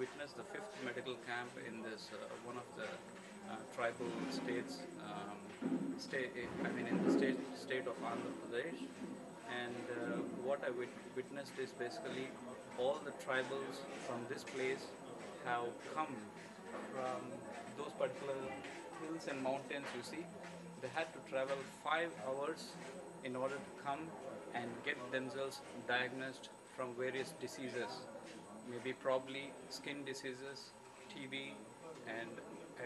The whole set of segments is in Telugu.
witness the fifth medical camp in this one of the tribal states, in the state of Andhra Pradesh. And what I witnessed is basically all the tribals from this place have come from those particular hills and mountains. You see, they had to travel 5 hours in order to come and get themselves diagnosed from various diseases, maybe probably skin diseases, TB,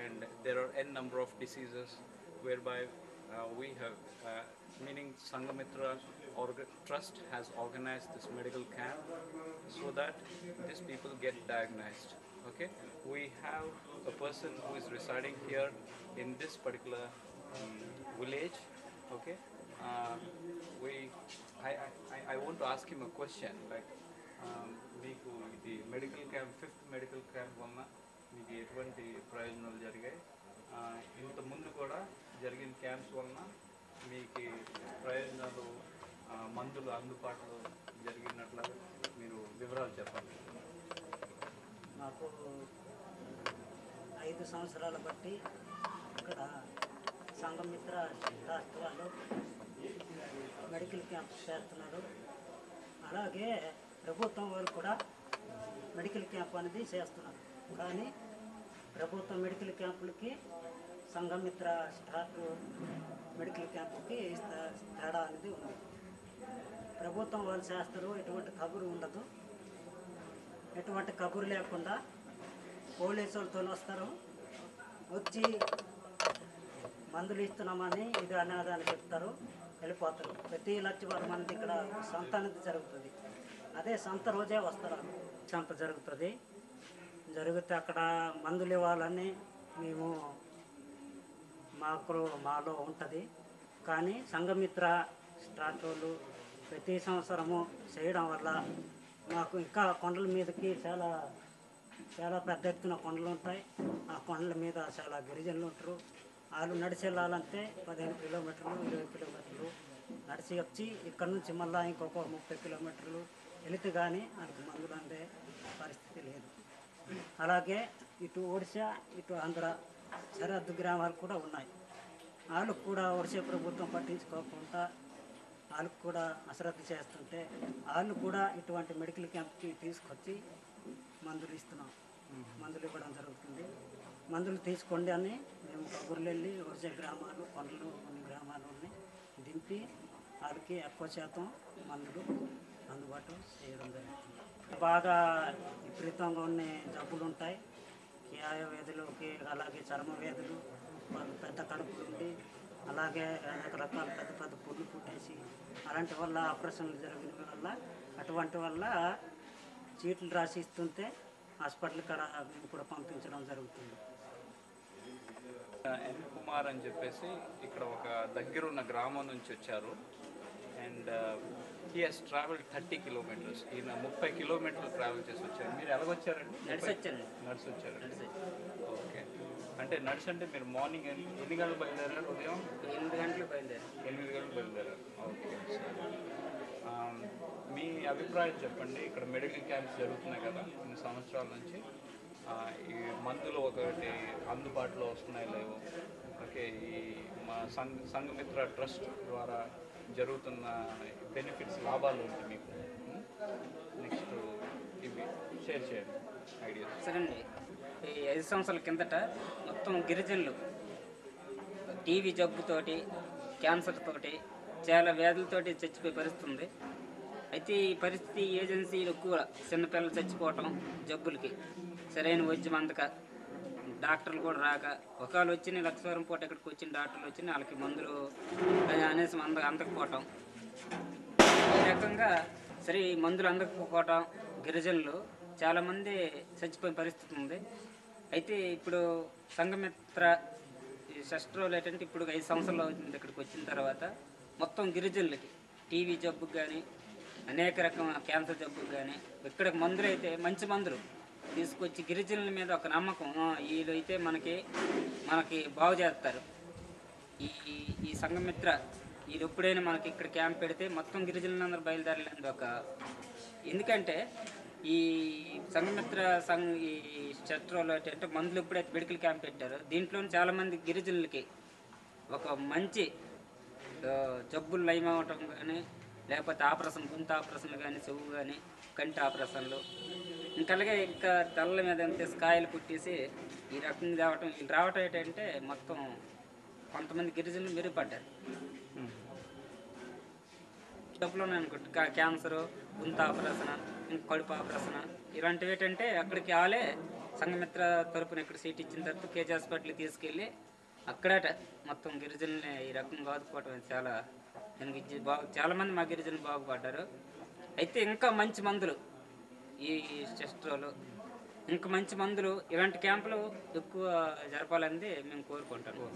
and there are n number of diseases whereby we have, meaning Sangamitra Trust has organized this medical camp so that these people get diagnosed. Okay, we have a person who is residing here in this particular village. Okay, we I want to ask him a question like మీకు ఇది medical camp fifth medical camp వలన మీకు ఎటువంటి ప్రయోజనాలు జరిగాయి, ఇంత ముందు కూడా జరిగిన క్యాంప్స్ వలన మీకు ప్రయోజనాలు, మందులు అందుబాటులో జరిగినట్ల మీరు వివరాలు చెప్పండి. నాకు 5 సంవత్సరాల బట్టి ఇక్కడ సంఘమిత్ర ట్రస్ట్ వాళ్ళు మెడికల్ క్యాంప్ చేస్తున్నారు. అలాగే ప్రభుత్వం వాళ్ళు కూడా మెడికల్ క్యాంప్ అనేది చేస్తున్నారు. కానీ ప్రభుత్వ మెడికల్ క్యాంపులకి సంఘమిత్ర స్టార్ట్ మెడికల్ క్యాంపుకి తేడా అనేది ఉంది. ప్రభుత్వం వాళ్ళు చేస్తారు, ఎటువంటి కబురు ఉండదు. ఎటువంటి కబురు లేకుండా పోలీసులతో వస్తారు, వచ్చి మందులు ఇస్తున్నామని ఇది అనాదని చెప్తారు, వెళ్ళిపోతారు. ప్రతి 1,00,000 మంది ఇక్కడ సంత అనేది జరుగుతుంది. అదే సంత రోజే వస్తారు, సంత జరుగుతుంది. జరిగితే అక్కడ మందులు ఇవ్వాలని మేము మాలో ఉంటుంది. కానీ సంఘమిత్ర స్టార్ట్ వాళ్ళు ప్రతి సంవత్సరము చేయడం వల్ల మాకు ఇంకా కొండల మీదకి చాలా పెద్ద ఎత్తున కొండలు ఉంటాయి. ఆ కొండల మీద చాలా గిరిజనులు ఉంటారు. వాళ్ళు నడిచి వెళ్ళాలంటే 15 కిలోమీటర్లు 20 కిలోమీటర్లు నడిచి వచ్చి ఇక్కడ నుంచి మళ్ళీ ఇంకొక 30 కిలోమీటర్లు వెళితే కానీ వాళ్ళకి మందులు అందే పరిస్థితి లేదు. అలాగే ఇటు ఒడిశా ఇటు ఆంధ్ర సరిహద్దు గ్రామాలు కూడా ఉన్నాయి. వాళ్ళకు కూడా ఒడిశా ప్రభుత్వం పట్టించుకోకుండా వాళ్ళకు కూడా అశ్రద్ధ చేస్తుంటే వాళ్ళు కూడా ఇటువంటి మెడికల్ క్యాంప్కి తీసుకొచ్చి మందులు ఇస్తున్నాం, మందులు ఇవ్వడం జరుగుతుంది. మందులు తీసుకోండి అని మేము కబుర్లు వెళ్ళి ఒడిశా గ్రామాలు, కొండలు కొన్ని గ్రామాలని దింపి వాళ్ళకి ఎక్కువ శాతం మందులు అందుబాటు చేయడం జరుగుతుంది. బాగా విపరీతంగా ఉన్న జబ్బులు ఉంటాయి, కియాయ వ్యాధులకి, అలాగే చర్మ వ్యాధులు, పెద్ద కడుపులు ఉండి, అలాగే రకరకాల పెద్ద పుళ్ళు పుట్టేసి అలాంటి వల్ల ఆపరేషన్లు జరిగిన వల్ల అటువంటి వల్ల చీట్లు రాసి ఇస్తుంటే హాస్పిటల్ కాడ మేము కూడా పంపించడం జరుగుతుంది. ఎన్ కుమార్ అని చెప్పేసి ఇక్కడ ఒక దగ్గరున్న గ్రామం నుంచి వచ్చారు. And he has travelled 30 kilometres. ఈయన 30 కిలోమీటర్లు ట్రావెల్ చేసి వచ్చారు. మీరు ఎలాగొచ్చారండి? నడిచి వచ్చారండి. ఓకే, అంటే నడిచి అంటే మీరు మార్నింగ్ ఎన్ని గంటలు బయలుదేరారు? ఉదయం 8 గంటలు బయలుదేరారు. 8 గంటలు బయలుదేరారు. ఓకే, మీ అభిప్రాయం చెప్పండి. ఇక్కడ మెడికల్ క్యాంప్స్ జరుగుతున్నాయి కదా కొన్ని సంవత్సరాల నుంచి, ఈ మందులు ఒకటి అందుబాటులో వస్తున్నాయి లేవు? ఓకే, ఈ మా సంఘమిత్ర ట్రస్ట్ ద్వారా జరుగుతున్న బెనిఫిట్స్, లాభాలు ఏంటి మీకు? నెక్స్ట్ ఇవి షేర్ చేయండి ఐడియా. సరే అండి, ఈ 5 సంవత్సరాల కిందట మొత్తం గిరిజనులు టీవీ జబ్బుతోటి, క్యాన్సర్ తోటి, చాలా వ్యాధులతోటి చచ్చిపోయే పరిస్థితి ఉంది. అయితే ఈ పరిస్థితి ఏజెన్సీలు ఎక్కువ చిన్నపిల్లలు చచ్చిపోవటం, జబ్బులకి సరైన వైద్యం అందక, డాక్టర్లు కూడా రాక, ఒకళ్ళు వచ్చి లక్షవరం పూట ఇక్కడికి వచ్చిన డాక్టర్లు వచ్చి వాళ్ళకి మందులు అనేసి అందకపోవటం, ఈ రకంగా సరే మందులు అందకపోవటం గిరిజనులు చాలామంది చచ్చిపోయే పరిస్థితి ఉంది. అయితే ఇప్పుడు సంఘమిత్ర శస్త్రాలు ఏంటంటే ఇప్పుడు 5 సంవత్సరాలు అవుతుంది ఇక్కడికి వచ్చిన తర్వాత మొత్తం గిరిజనులకి టీవీ జబ్బుకి కానీ, అనేక రకమైన క్యాన్సర్ జబ్బుకి కానీ ఇక్కడ మందులు అయితే మంచి మందులు తీసుకొచ్చి గిరిజనుల మీద ఒక నమ్మకం, వీళ్ళు అయితే మనకి బాగు చేస్తారు. ఈ సంఘమిత్ర వీళ్ళు ఎప్పుడైనా మనకి ఇక్కడ క్యాంప్ పెడితే మొత్తం గిరిజనులందరూ బయలుదేరాలని ఎందుకంటే ఈ సంఘమిత్ర ఈ చట్రంలో అంటే మందులు ఎప్పుడైతే మెడికల్ క్యాంప్ పెట్టారో దీంట్లో చాలామంది గిరిజనులకి ఒక మంచి జబ్బులు నయమవటం కానీ, లేకపోతే ఆపరేషన్, గొంతు ఆపరేషన్లు కానీ, చెవు కానీ, కంటి ఆపరేషన్లు, అలాగే ఇంకా తల్ల మీద అంతే కాయలు పుట్టేసి ఈ రకంగా తేవటం, వీళ్ళు రావటం ఏంటంటే మొత్తం కొంతమంది గిరిజనులు మెరుగుపడ్డారు. డబ్బులోనే అనుకుంటా క్యాన్సరు, గొంతు ఆపరేషన్, ఇంకా కడుపు ఆపరేషన్ ఇలాంటివి ఏంటంటే అక్కడికి వాళ్ళే సంఘమిత్ర తరపున ఇక్కడ సీట్ ఇచ్చిన తర్వాత కేజీ హాస్పిటల్కి తీసుకెళ్ళి అక్కడట మొత్తం గిరిజనుల్ని ఈ రకంగా ఆదుకోవటం చాలా చాలామంది మా గిరిజనులు బాగుపడ్డారు. అయితే ఇంకా మంచి మందులు ఈ శస్త్రాలు, ఇంకా మంచి మందులు, ఇలాంటి క్యాంపులు ఎక్కువ జరపాలని మేము కోరుకుంటాము.